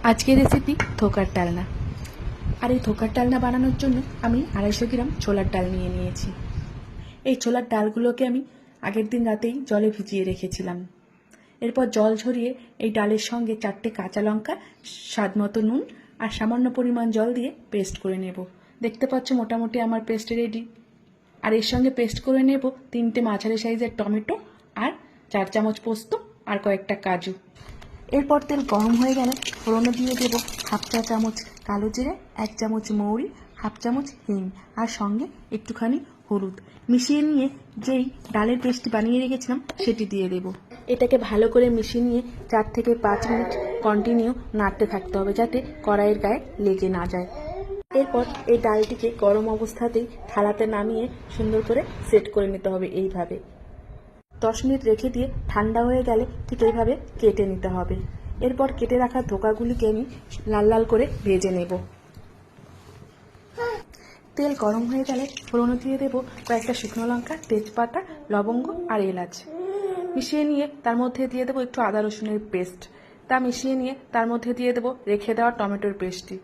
আজকের রেসিপি থোকার ডালনা। আর এই থোকার ডালনা বানানোর জন্য আমি 250 গ্রাম ছোলার ডাল নিয়ে নিয়েছি। এই ছোলার ডালগুলোকে আমি আগের দিন রাতেই জলে ভিজিয়ে রেখেছিলাম। এরপর জল ঝরিয়ে এই ডালের সঙ্গে 4টে কাঁচা লঙ্কা, স্বাদ মতো নুন আর সামান্য পরিমাণ জল দিয়ে পেস্ট করে নেব। দেখতে পাচ্ছ মোটামুটি আমার পেস্ট রেডি। আর এর সঙ্গে পেস্ট করে নেব 3টে মাঝারি সাইজের টমেটো আর 4 চামচ পোস্ত আর কয়েকটা কাজু। এরপর তেল গরম হয়ে গেলে ফোড়নে দিয়ে দেবো 1/2 চা চামচ কালো জিরে, 1 চামচ মৌরি, 1/2 চামচ হিং আর সঙ্গে একটুখানি হলুদ মিশিয়ে নিয়ে যেই ডালের পেস্ট বানিয়ে রেখেছিলাম সেটি দিয়ে দেব। এটাকে ভালো করে মিশিয়ে নিয়ে 4 থেকে 5 মিনিট কন্টিনিউ নাড়তে থাকতে হবে যাতে কড়াইয়ের গায়ে লেগে না যায়। এরপর এই ডালটিকে গরম অবস্থাতেই থালাতে নামিয়ে সুন্দর করে সেট করে নিতে হবে। এইভাবে 10 মিনিট রেখে দিয়ে ঠান্ডা হয়ে গেলে ঠিক এইভাবে কেটে নিতে হবে। এরপর কেটে রাখা ধোকাগুলিকে আমি লাল লাল করে ভেজে নেব। তেল গরম হয়ে গেলে ফোড়নে দিয়ে দেবো কয়েকটা শুকনো লঙ্কা, তেজপাতা, লবঙ্গ আর এলাচ। মিশিয়ে নিয়ে তার মধ্যে দিয়ে দেবো একটু আদা রসুনের পেস্ট। তা মিশিয়ে নিয়ে তার মধ্যে দিয়ে দেবো রেখে দেওয়া টমেটোর পেস্টটি।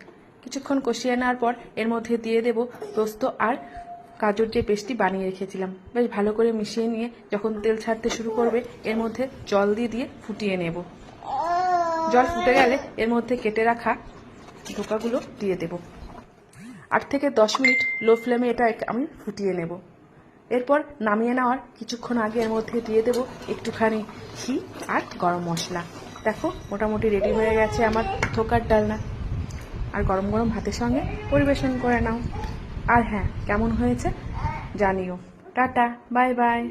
কিছুক্ষণ কষিয়ে নেওয়ার পর এর মধ্যে দিয়ে দেবো পোস্ত আর কাজুর যে পেস্টটি বানিয়ে রেখেছিলাম। বেশ ভালো করে মিশিয়ে নিয়ে যখন তেল ছাড়তে শুরু করবে এর মধ্যে জল দিয়ে ফুটিয়ে নেব। জল ফুটে গেলে এর মধ্যে কেটে রাখা ধোকাগুলো দিয়ে দেব। 8 থেকে 10 মিনিট লো ফ্লেমে এটা আমি ফুটিয়ে নেব। এরপর নামিয়ে নেওয়ার কিছুক্ষণ আগে এর মধ্যে দিয়ে দেব একটুখানি ঘি আর গরম মশলা। দেখো মোটামুটি রেডি হয়ে গেছে আমার থোকার ডালনা। আর গরম গরম ভাতের সঙ্গে পরিবেশন করে নাও। আর হ্যাঁ, কেমন হয়েছে জানিও। Tata, bye bye.